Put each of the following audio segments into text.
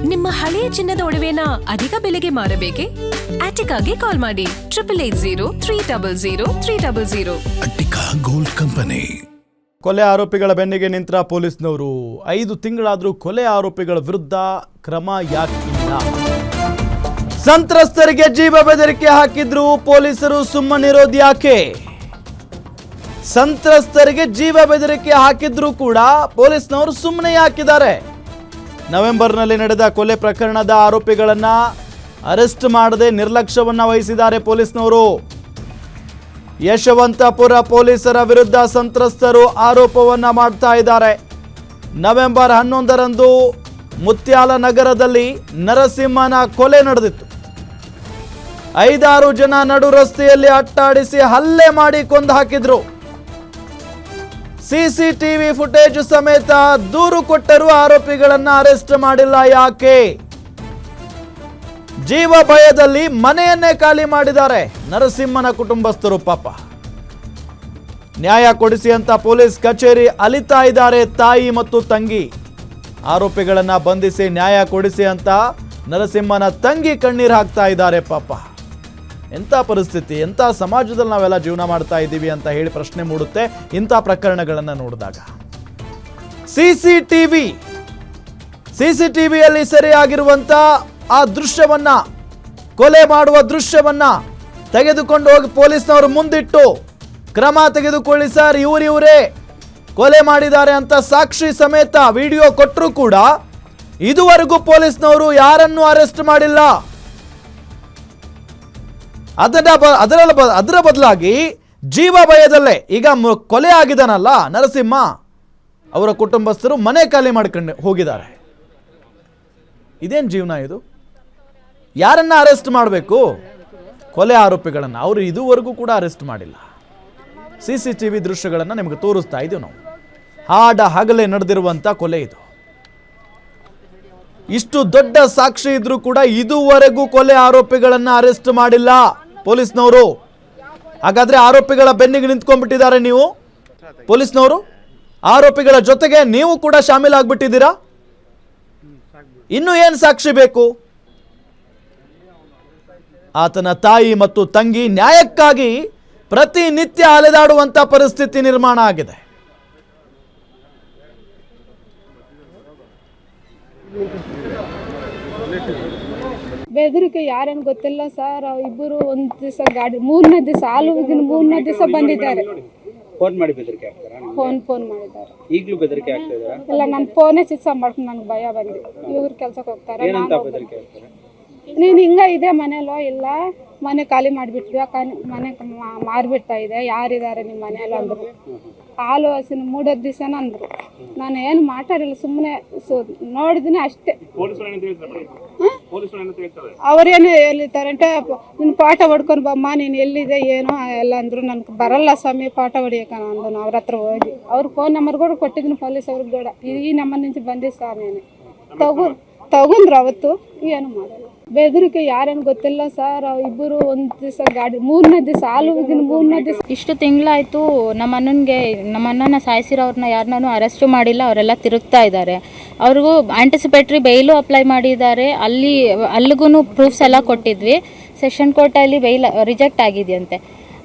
ನಿಮ್ಮ ಹಳೆಯ ಚಿನ್ನದ ಒಡವೆನ ಅಧಿಕ ಬೆಲೆಗೆ ಮಾರಬೇಕೆ? ಆಟಿಕಾಗೆ ಕಾಲ್ ಮಾಡಿ 8880 ಅಟ್ಟಿಕಾ ಗೋಲ್ಡ್ ಕಂಪನಿ. ಕೊಲೆ ಆರೋಪಿಗಳ ಬೆನ್ನಿಗೆ ನಿಂತ ಪೊಲೀಸ್ನವರು 5 ತಿಂಗಳಾದರೂ ಕೊಲೆ ಆರೋಪಿಗಳ ವಿರುದ್ಧ ಕ್ರಮ ಯಾಕಿಲ್ಲ? ಸಂತ್ರಸ್ತರಿಗೆ ಜೀವ ಬೆದರಿಕೆ ಹಾಕಿದ್ರು ಪೊಲೀಸರು ಸುಮ್ಮನಿರೋದು ಯಾಕೆ? ಸಂತ್ರಸ್ತರಿಗೆ ಜೀವ ಬೆದರಿಕೆ ಹಾಕಿದ್ರು ಕೂಡ ಪೊಲೀಸ್ನವರು ಸುಮ್ಮನೆ ಯಾಕಿದ್ದಾರೆ? ನವೆಂಬರ್ನಲ್ಲಿ ನಡೆದ ಕೊಲೆ ಪ್ರಕರಣದ ಆರೋಪಿಗಳನ್ನ ಅರೆಸ್ಟ್ ಮಾಡದೆ ನಿರ್ಲಕ್ಷ್ಯವನ್ನ ವಹಿಸಿದ್ದಾರೆ ಪೊಲೀಸ್ನವರು. ಯಶವಂತಪುರ ಪೊಲೀಸರ ವಿರುದ್ಧ ಸಂತ್ರಸ್ತರು ಆರೋಪವನ್ನ ಮಾಡ್ತಾ ಇದ್ದಾರೆ. ನವೆಂಬರ್ 11ರಂದು ಮುತ್ಯಾಲ ನಗರದಲ್ಲಿ ನರಸಿಂಹನ ಕೊಲೆ ನಡೆದಿತ್ತು. 5-6 ಜನ ನಡು ರಸ್ತೆಯಲ್ಲಿ ಅಟ್ಟಾಡಿಸಿ ಹಲ್ಲೆ ಮಾಡಿ ಕೊಂದು ಹಾಕಿದ್ರು. ಸಿಸಿಟಿವಿ ಫುಟೇಜ್ ಸಮೇತ ದೂರು ಕೊಟ್ಟರೂ ಆರೋಪಿಗಳನ್ನ ಅರೆಸ್ಟ್ ಮಾಡಿಲ್ಲ ಯಾಕೆ? ಜೀವ ಭಯದಲ್ಲಿ ಮನೆಯನ್ನೇ ಖಾಲಿ ಮಾಡಿದ್ದಾರೆ ನರಸಿಂಹನ ಕುಟುಂಬಸ್ಥರು. ಪಾಪ, ನ್ಯಾಯ ಕೊಡಿಸಿ ಅಂತ ಪೊಲೀಸ್ ಕಚೇರಿ ಅಲಿತಾ ಇದ್ದಾರೆ ತಾಯಿ ಮತ್ತು ತಂಗಿ. ಆರೋಪಿಗಳನ್ನ ಬಂಧಿಸಿ ನ್ಯಾಯ ಕೊಡಿಸಿ ಅಂತ ನರಸಿಂಹನ ತಂಗಿ ಕಣ್ಣೀರು ಹಾಕ್ತಾ ಇದ್ದಾರೆ. ಪಾಪ, ಎಂಥ ಪರಿಸ್ಥಿತಿ, ಎಂಥ ಸಮಾಜದಲ್ಲಿ ನಾವೆಲ್ಲ ಜೀವನ ಮಾಡ್ತಾ ಇದ್ದೀವಿ ಅಂತ ಹೇಳಿ ಪ್ರಶ್ನೆ ಮೂಡುತ್ತೆ ಇಂಥ ಪ್ರಕರಣಗಳನ್ನು ನೋಡಿದಾಗ. ಸಿಸಿಟಿವಿಯಲ್ಲಿ ಸೆರೆಯಾಗಿರುವಂತ ಆ ದೃಶ್ಯವನ್ನ, ಕೊಲೆ ಮಾಡುವ ದೃಶ್ಯವನ್ನ ತೆಗೆದುಕೊಂಡು ಹೋಗಿ ಪೊಲೀಸ್ನವರು ಮುಂದಿಟ್ಟು ಕ್ರಮ ತೆಗೆದುಕೊಳ್ಳಿ ಸರ್, ಇವರೇ ಕೊಲೆ ಮಾಡಿದ್ದಾರೆ ಅಂತ ಸಾಕ್ಷಿ ಸಮೇತ ವಿಡಿಯೋ ಕೊಟ್ಟರು ಕೂಡ ಇದುವರೆಗೂ ಪೊಲೀಸ್ನವರು ಯಾರನ್ನೂ ಅರೆಸ್ಟ್ ಮಾಡಿಲ್ಲ. ಅದರ ಬದಲಾಗಿ ಜೀವ ಭಯದಲ್ಲೇ ಈಗ ಕೊಲೆ ಆಗಿದಾನಲ್ಲ ನರಸಿಂಹ, ಅವರ ಕುಟುಂಬಸ್ಥರು ಮನೆ ಖಾಲಿ ಮಾಡ್ಕೊಂಡು ಹೋಗಿದ್ದಾರೆ. ಇದೇನು ಜೀವನ ಇದು? ಯಾರನ್ನ ಅರೆಸ್ಟ್ ಮಾಡಬೇಕು? ಕೊಲೆ ಆರೋಪಿಗಳನ್ನ. ಅವರು ಇದುವರೆಗೂ ಕೂಡ ಅರೆಸ್ಟ್ ಮಾಡಿಲ್ಲ. ಸಿಸಿಟಿವಿ ದೃಶ್ಯಗಳನ್ನು ನಿಮಗೆ ತೋರಿಸ್ತಾ ಇದ್ದೀವಿ ನಾವು. ಹಾಡ ಹಗಲೇ ನಡೆದಿರುವಂತ ಕೊಲೆ ಇದು. ಇಷ್ಟು ದೊಡ್ಡ ಸಾಕ್ಷಿ ಇದ್ರೂ ಕೂಡ ಇದುವರೆಗೂ ಕೊಲೆ ಆರೋಪಿಗಳನ್ನ ಅರೆಸ್ಟ್ ಮಾಡಿಲ್ಲ ಪೊಲೀಸ್ನವರು. ಹಾಗಾದ್ರೆ ಆರೋಪಿಗಳ ಬೆನ್ನಿಗೆ ನಿಂತ್ಕೊಂಡ್ಬಿಟ್ಟಿದ್ದಾರೆ ನೀವು ಪೊಲೀಸ್ನವರು. ಆರೋಪಿಗಳ ಜೊತೆಗೆ ನೀವು ಕೂಡ ಶಾಮೀಲಾಗ್ಬಿಟ್ಟಿದ್ದೀರಾ. ಇನ್ನು ಏನು ಸಾಕ್ಷಿ ಬೇಕು? ಆತನ ತಾಯಿ ಮತ್ತು ತಂಗಿ ನ್ಯಾಯಕ್ಕಾಗಿ ಪ್ರತಿನಿತ್ಯ ಅಲೆದಾಡುವಂತ ಪರಿಸ್ಥಿತಿ ನಿರ್ಮಾಣ ಆಗಿದೆ. ಬೆದರಿಕೆ ಯಾರೇನು ಗೊತ್ತಿಲ್ಲ ಸರ್. ಇಬ್ಬರು ಒಂದು ದಿವಸ ಗಾಡಿ 3ನೇ ದಿವಸ ಹಾಲು ಹೋಗಿನ 3ನೇ ದಿವಸ ಬಂದಿದ್ದಾರೆ. ಫೋನ್ ಮಾಡಿ ಬೆದರಿಕೆ ಆಗ್ತಾರಾ? ಫೋನ್ ಮಾಡಿದ್ದಾರೆ. ಈಗಲೂ ಬೆದರಿಕೆ ಆಗ್ತಾ ಇದಾರಾ? ಇಲ್ಲ, ನಾನು ಫೋನೇ ಸ್ವಿಚ್ ಆಫ್ ಮಾಡ್ಕೊಂಡು ನನಗೆ ಭಯ ಬಂದು ಇವ್ರು ಕೆಲಸಕ್ಕೆ ಹೋಗ್ತಾರೆ. ಏನಂತ ಬೆದರಿಕೆ ಆಗ್ತಾರೆ? ನೀನು ಹಿಂಗ ಇದೆ ಮನೇಲೋ ಇಲ್ಲ, ಮನೆ ಖಾಲಿ ಮಾಡಿಬಿಟ್ವಿ, ಮನೆ ಮಾರಿಬಿಡ್ತಾ ಇದೆ, ಯಾರಿದ್ದಾರೆ ನಿಮ್ಮ ಮನೆಯಲ್ಲ ಅಂದರು. ಹಾಲು ಹಸಿನ 3 ದಿವಸನ ಅಂದರು. ನಾನು ಏನು ಮಾತಾಡಿಲ್ಲ, ಸುಮ್ಮನೆ ನೋಡಿದ್ದೀನಿ ಅಷ್ಟೇ. ಅವ್ರೇನು ಹೇಳಿದ್ದಾರೆ ಅಂದ್ರೆ, ನಿನ್ನ ಪಾಠ ಹೊಡ್ಕೊಂಡು ಬಮ್ಮ, ನೀನು ಎಲ್ಲಿದೆ ಏನೋ ಎಲ್ಲ ಅಂದರು. ನನಗೆ ಬರಲ್ಲ ಸ್ವಾಮಿ ಪಾಠ ಹೊಡಿಯಕ ಅಂದು ಅವ್ರ ಹತ್ರ ಹೋಗಿ ಅವ್ರ ಫೋನ್ ನಂಬರ್ ಕೂಡ ಕೊಟ್ಟಿದ್ದೀನಿ ಪೊಲೀಸ್ ಅವ್ರಿಗೆ ಕೂಡ. ಈ ನಂಬರ್ నుంచి ಬಂದಿ ಸ್ವಾಮಿನೇ ತಗೊಂಡ್ರು. ಅವತ್ತು ಏನು ಮಾಡಲ್ಲ. ಬೆದರಿಕೆ ಯಾರೇನು ಗೊತ್ತಿಲ್ಲ ಸರ್. ಇಬ್ಬರು ಒಂದು ದಿವಸ ಗಾಡಿ 3ನೇ ದಿವಸ ಹಾಲು ಹೋಗಿನ 3ನೇ ದಿವಸ. ಇಷ್ಟು ತಿಂಗಳಾಯಿತು ನಮ್ಮ ಅಣ್ಣನ ಸಾಯಿಸಿರೋರನ್ನ ಯಾರನ್ನೂ ಅರೆಸ್ಟು ಮಾಡಿಲ್ಲ. ಅವರೆಲ್ಲ ತಿರುಗ್ತಾ ಇದ್ದಾರೆ. ಅವ್ರಿಗೂ ಆಂಟಿಸಿಪೇಟ್ರಿ ಬೈಲು ಅಪ್ಲೈ ಮಾಡಿದ್ದಾರೆ. ಅಲ್ಲಿಗೂ ಪ್ರೂಫ್ಸ್ ಎಲ್ಲ ಕೊಟ್ಟಿದ್ವಿ. ಸೆಷನ್ ಕೋರ್ಟಲ್ಲಿ ಬೈಲ್ ರಿಜೆಕ್ಟ್ ಆಗಿದೆಯಂತೆ.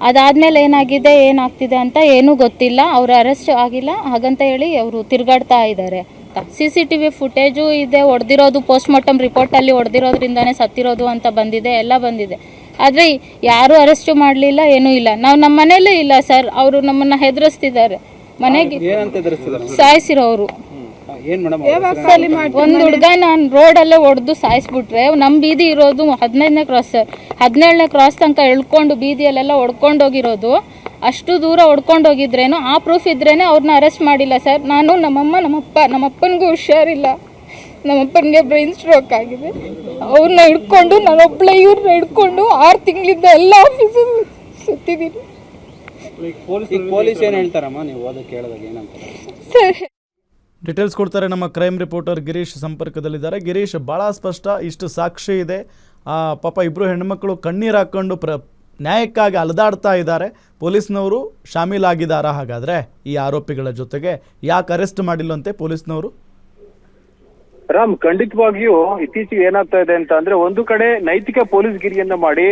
ಅದಾದಮೇಲೆ ಏನಾಗ್ತಿದೆ ಅಂತ ಏನೂ ಗೊತ್ತಿಲ್ಲ. ಅವರು ಅರೆಸ್ಟ್ ಆಗಿಲ್ಲ ಹಾಗಂತ ಹೇಳಿ ಅವರು ತಿರುಗಾಡ್ತಾ ಇದ್ದಾರೆ. CCTV ಫುಟೇಜು ಇದೆ, ಹೊಡೆದಿರೋದು ಪೋಸ್ಟ್ಮಾರ್ಟಮ್ ರಿಪೋರ್ಟಲ್ಲಿ ಹೊಡೆದಿರೋದ್ರಿಂದನೇ ಸತ್ತಿರೋದು ಅಂತ ಬಂದಿದೆ, ಎಲ್ಲ ಬಂದಿದೆ. ಆದರೆ ಯಾರೂ ಅರೆಸ್ಟು ಮಾಡಲಿಲ್ಲ, ಏನೂ ಇಲ್ಲ. ನಾವು ನಮ್ಮ ಮನೆಯಲ್ಲೇ ಇಲ್ಲ ಸರ್. ಅವರು ನಮ್ಮನ್ನು ಹೆದರಿಸ್ತಿದ್ದಾರೆ. ಮನೆಗೆ ಸಾಯಿಸಿರೋರು ಒಂದು ಹುಡುಗ ನಾನು ರೋಡಲ್ಲೇ ಹೊಡೆದು ಸಾಯಿಸ್ಬಿಟ್ರೆ, ನಮ್ಮ ಬೀದಿ ಇರೋದು 15ನೇ ಕ್ರಾಸ್ ಸರ್. 17ನೇ ಕ್ರಾಸ್ ತನಕ ಎಳ್ಕೊಂಡು ಬೀದಿಯಲ್ಲೆಲ್ಲ ಹೊಡ್ಕೊಂಡೋಗಿರೋದು. ಅಷ್ಟು ದೂರ ಹೊಡ್ಕೊಂಡು ಹೋಗಿದ್ರೇನು ಆ ಪ್ರೂಫ್ ಇದ್ರೇನೆ ಅವ್ರನ್ನ ಅರೆಸ್ಟ್ ಮಾಡಿಲ್ಲ ಸರ್. ನಾನು ನಮ್ಮಪ್ಪನಿಗೂ ಹುಷಾರಿಲ್ಲ. ನಮ್ಮಪ್ಪನಿಗೆ ಬ್ರೈನ್ ಸ್ಟ್ರೋಕ್ ಆಗಿದೆ. ಅವ್ರನ್ನ ಹಿಡ್ಕೊಂಡು ನಾನೊಬ್ಬಳೆ ಇವ್ರನ್ನ ಹಿಡ್ಕೊಂಡು 6 ತಿಂಗಳಿಂದ ಎಲ್ಲ ಆಫೀಸಲ್ಲಿ ಸುತ್ತಿದ್ದೀನಿ ಪೊಲೀಸ್ ಏನು ಹೇಳ್ತಾರಮ್ಮ? ನೀವು ಓದಕ್ಕೆ ಕೇಳಿದಾಗ ಏನಂತ ಸರ್? ಡೀಟೇಲ್ಸ್ ಕೊಡ್ತಾರೆ ನಮ್ಮ ಕ್ರೈಮ್ ರಿಪೋರ್ಟರ್ ಗಿರೀಶ್ ಸಂಪರ್ಕದಲ್ಲಿದ್ದಾರೆ. ಗಿರೀಶ್, ಭಾಳ ಸ್ಪಷ್ಟ, ಇಷ್ಟು ಸಾಕ್ಷಿ ಇದೆ. ಪಾಪ ಇಬ್ಬರು ಹೆಣ್ಮಕ್ಳು ಕಣ್ಣೀರು ಹಾಕ್ಕೊಂಡು ನ್ಯಾಯಕ್ಕಾಗಿ ಅಲೆದಾಡ್ತಾ ಇದ್ದಾರೆ. ಪೊಲೀಸ್ನವರು ಶಾಮೀಲಾಗಿದ್ದಾರಾ ಹಾಗಾದರೆ ಈ ಆರೋಪಿಗಳ ಜೊತೆಗೆ? ಯಾಕೆ ಅರೆಸ್ಟ್ ಮಾಡಿಲ್ಲಂತೆ ಪೊಲೀಸ್ನವರು? ರಾಮ್, ಖಂಡಿತವಾಗಿಯೂ ಇತ್ತೀಚೆಗೆ ಏನಾಗ್ತಾ ಇದೆ ಅಂತ ಅಂದ್ರೆ, ಒಂದು ಕಡೆ ನೈತಿಕ ಪೊಲೀಸ್ ಗಿರಿಯನ್ನ ಮಾಡಿ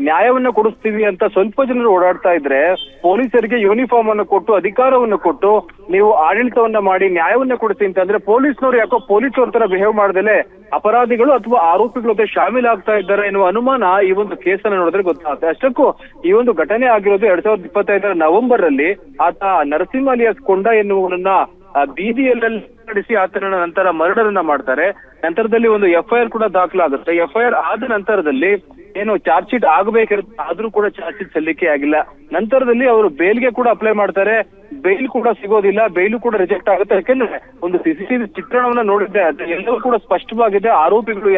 ನ್ಯಾಯವನ್ನ ಕೊಡಿಸ್ತೀವಿ ಅಂತ ಸ್ವಲ್ಪ ಜನರು ಓಡಾಡ್ತಾ ಇದ್ರೆ, ಪೊಲೀಸರಿಗೆ ಯೂನಿಫಾರ್ಮ್ ಅನ್ನು ಕೊಟ್ಟು ಅಧಿಕಾರವನ್ನು ಕೊಟ್ಟು ನೀವು ಆಡಳಿತವನ್ನ ಮಾಡಿ ನ್ಯಾಯವನ್ನ ಕೊಡಿಸಿ ಅಂತಂದ್ರೆ, ಪೊಲೀಸ್ನವರು ಯಾಕೋ ಪೊಲೀಸರ ತರ ಬಿಹೇವ್ ಮಾಡ್ದಲೆ ಅಪರಾಧಿಗಳು ಅಥವಾ ಆರೋಪಿಗಳ ಜೊತೆ ಶಾಮೀಲಾಗ್ತಾ ಇದ್ದಾರೆ ಎನ್ನುವ ಅನುಮಾನ ಈ ಒಂದು ಕೇಸನ್ನ ನೋಡಿದ್ರೆ ಗೊತ್ತಾಗುತ್ತೆ. ಅಷ್ಟಕ್ಕೂ ಈ ಒಂದು ಘಟನೆ ಆಗಿರೋದು 2025 ನವೆಂಬರ್ ಅಲ್ಲಿ ಆತ ನರಸಿಂಹ ಅಲಿಯಾಸ್ ಕೊಂಡ ಎನ್ನುವನನ್ನ ಬೀದಿಯಲ್ಲಿ ನಡೆಸಿ ಆತನ ನಂತರ ಮರ್ಡರ್ ಅನ್ನ ಮಾಡ್ತಾರೆ. ನಂತರದಲ್ಲಿ ಒಂದು FIR ಕೂಡ ದಾಖಲಾಗುತ್ತೆ. FIR ಆದ ನಂತರದಲ್ಲಿ ಏನು ಚಾರ್ಜ್ ಶೀಟ್ ಆಗಬೇಕಿರುತ್ತೆ, ಆದ್ರೂ ಕೂಡ ಚಾರ್ಜ್ ಶೀಟ್ ಸಲ್ಲಿಕೆ ಆಗಿಲ್ಲ. ನಂತರದಲ್ಲಿ ಅವರು ಬೇಲ್ಗೆ ಕೂಡ ಅಪ್ಲೈ ಮಾಡ್ತಾರೆ, ಬೇಲ್ ಕೂಡ ಸಿಗೋದಿಲ್ಲ, ಬೇಲು ಕೂಡ ರಿಜೆಕ್ಟ್ ಆಗುತ್ತೆ. ಯಾಕೆಂದ್ರೆ ಒಂದು CCTV ಚಿತ್ರಣವನ್ನ ನೋಡಿದ್ದೆ, ಅದು ಎಲ್ಲವೂ ಕೂಡ ಸ್ಪಷ್ಟವಾಗಿದೆ, ಆರೋಪಿಗಳು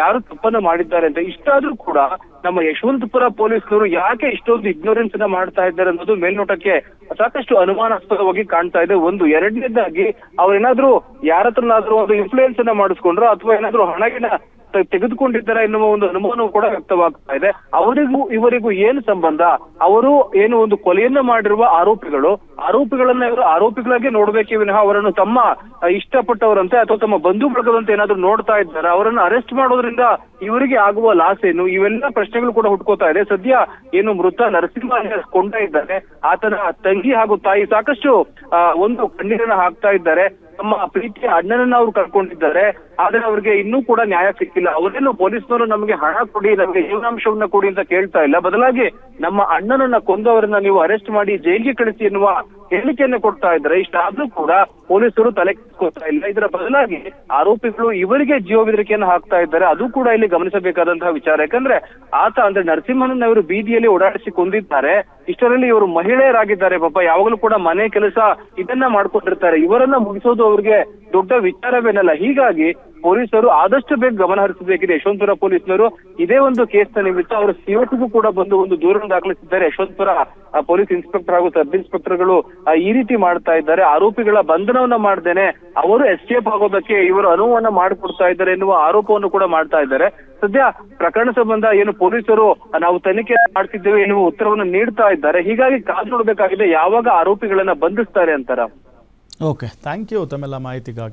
ಯಾರು ತಪ್ಪನ್ನ ಮಾಡಿದ್ದಾರೆ ಅಂತ. ಇಷ್ಟಾದ್ರೂ ಕೂಡ ನಮ್ಮ ಯಶವಂತಪುರ ಪೊಲೀಸರು ಯಾಕೆ ಇಷ್ಟೊಂದು ಇಗ್ನೋರೆನ್ಸ್ ಅನ್ನ ಮಾಡ್ತಾ ಇದ್ದಾರೆ ಅನ್ನೋದು ಮೇಲ್ನೋಟಕ್ಕೆ ಸಾಕಷ್ಟು ಅನುಮಾನಾಸ್ಪದವಾಗಿ ಕಾಣ್ತಾ ಇದೆ. ಒಂದು, ಎರಡನೇದಾಗಿ ಅವ್ರೇನಾದ್ರೂ ಯಾರ ಹತ್ರನಾದ್ರೂ ಒಂದು ಇನ್ಫ್ಲೂಯೆನ್ಸ್ ಅನ್ನ ಮಾಡಿಸ್ಕೊಂಡ್ರು ಅಥವಾ ಏನಾದ್ರೂ ಹಣಗಿನ ತೆಗೆದುಕೊಂಡಿದ್ದಾರೆ ಎನ್ನುವ ಒಂದು ಅನುಮಾನವೂ ಕೂಡ ವ್ಯಕ್ತವಾಗ್ತಾ ಇದೆ. ಅವರಿಗೂ ಇವರಿಗೂ ಏನು ಸಂಬಂಧ? ಅವರು ಏನು ಒಂದು ಕೊಲೆಯನ್ನ ಮಾಡಿರುವ ಆರೋಪಿಗಳನ್ನ ಇವರು ಆರೋಪಿಗಳಾಗೆ ನೋಡ್ಬೇಕೇ ವಿನಃ ಅವರನ್ನು ತಮ್ಮ ಇಷ್ಟಪಟ್ಟವರಂತೆ ಅಥವಾ ತಮ್ಮ ಬಂಧು ಬಳಗದಂತೆ ಏನಾದ್ರು ನೋಡ್ತಾ ಇದ್ದಾರೆ. ಅವರನ್ನು ಅರೆಸ್ಟ್ ಮಾಡೋದ್ರಿಂದ ಇವರಿಗೆ ಆಗುವ ಲಾಸ್ ಏನು? ಇವೆಲ್ಲ ಪ್ರಶ್ನೆಗಳು ಕೂಡ ಹುಟ್ಕೋತಾ ಇದೆ. ಸದ್ಯ ಏನು ಮೃತ ನರಸಿಂಹ ಅಲಿಯಾಸ್ ಕೊಂಡ ಇದ್ದಾರೆ, ಆತನ ತಂಗಿ ಹಾಗೂ ತಾಯಿ ಸಾಕಷ್ಟು ಒಂದು ಕಣ್ಣೀರನ್ನ ಹಾಕ್ತಾ ಇದ್ದಾರೆ. ತಮ್ಮ ಪ್ರೀತಿಯ ಅಣ್ಣನನ್ನ ಅವ್ರು ಕಳ್ಕೊಂಡಿದ್ದಾರೆ, ಆದ್ರೆ ಅವ್ರಿಗೆ ಇನ್ನೂ ಕೂಡ ನ್ಯಾಯ ಸಿಕ್ಕಿಲ್ಲ. ಅವರೇನು ಪೊಲೀಸ್ನವರು ನಮಗೆ ಹಣ ಕೊಡಿ, ನಮಗೆ ಜೀವನಾಂಶವನ್ನ ಕೊಡಿ ಅಂತ ಕೇಳ್ತಾ ಇಲ್ಲ, ಬದಲಾಗಿ ನಮ್ಮ ಅಣ್ಣನನ್ನ ಕೊಂದವರನ್ನ ನೀವು ಅರೆಸ್ಟ್ ಮಾಡಿ ಜೈಲಿಗೆ ಕಳಿಸಿ ಎನ್ನುವ ಹೇಳಿಕೆಯನ್ನ ಕೊಡ್ತಾ ಇದ್ದಾರೆ. ಇಷ್ಟಾದ್ರೂ ಕೂಡ ಪೊಲೀಸರು ತಲೆ ಕೆಡಿಸ್ಕೊತಾ ಇಲ್ಲ. ಇದರ ಬದಲಾಗಿ ಆರೋಪಿಗಳು ಇವರಿಗೆ ಜೀವ ಬೆದರಿಕೆಯನ್ನು ಹಾಕ್ತಾ ಇದ್ದಾರೆ. ಅದು ಕೂಡ ಇಲ್ಲಿ ಗಮನಿಸಬೇಕಾದಂತಹ ವಿಚಾರ. ಯಾಕಂದ್ರೆ ಆತ ಅಂದ್ರೆ ನರಸಿಂಹನನ್ನ ಇವರು ಬೀದಿಯಲ್ಲಿ ಓಡಾಡಿಸಿ ಕೊಂದಿದ್ದಾರೆ. ಇಷ್ಟರಲ್ಲಿ ಇವರು ಮಹಿಳೆಯರಾಗಿದ್ದಾರೆ, ಪಾಪ ಯಾವಾಗಲೂ ಕೂಡ ಮನೆ ಕೆಲಸ ಇದನ್ನ ಮಾಡ್ಕೊಂಡಿರ್ತಾರೆ. ಇವರನ್ನ ಮುಗಿಸೋದು ಅವ್ರಿಗೆ ದೊಡ್ಡ ವಿಚಾರವೇನಲ್ಲ. ಹೀಗಾಗಿ ಪೊಲೀಸರು ಆದಷ್ಟು ಬೇಗ ಗಮನ ಹರಿಸಬೇಕಿದೆ. ಯಶವಂತಪುರ ಪೊಲೀಸರು ಇದೇ ಒಂದು ಕೇಸ್ನ ನಿಮಿತ್ತ ಅವರು ಸಿಒಟಿಗೂ ಕೂಡ ಬಂದು ಒಂದು ದೂರನ್ನು ದಾಖಲಿಸಿದ್ದಾರೆ. ಯಶವಂತಪುರ ಪೊಲೀಸ್ ಇನ್ಸ್ಪೆಕ್ಟರ್ ಹಾಗೂ ಸಬ್ ಇನ್ಸ್ಪೆಕ್ಟರ್ಗಳು ಈ ರೀತಿ ಮಾಡ್ತಾ ಇದ್ದಾರೆ. ಆರೋಪಿಗಳ ಬಂಧನವನ್ನ ಮಾಡ್ದೇನೆ ಅವರು ಎಸ್ಕೇಪ್ ಆಗೋದಕ್ಕೆ ಇವರು ಅನುವನ್ನ ಮಾಡಿಕೊಡ್ತಾ ಇದ್ದಾರೆ ಎನ್ನುವ ಆರೋಪವನ್ನು ಕೂಡ ಮಾಡ್ತಾ ಇದ್ದಾರೆ. ಸದ್ಯ ಪ್ರಕರಣ ಸಂಬಂಧ ಏನು ಪೊಲೀಸರು ನಾವು ತನಿಖೆ ಮಾಡ್ತಿದ್ದೇವೆ ಎನ್ನುವ ಉತ್ತರವನ್ನು ನೀಡ್ತಾ ಇದ್ದಾರೆ. ಹೀಗಾಗಿ ಕಾದು ನೋಡಬೇಕಾಗಿದೆ ಯಾವಾಗ ಆರೋಪಿಗಳನ್ನ ಬಂಧಿಸ್ತಾರೆ ಅಂತಾರ. ಓಕೆ, ಥ್ಯಾಂಕ್ ಯು ತಮ್ಮೆಲ್ಲ ಮಾಹಿತಿಗಾಗಿ.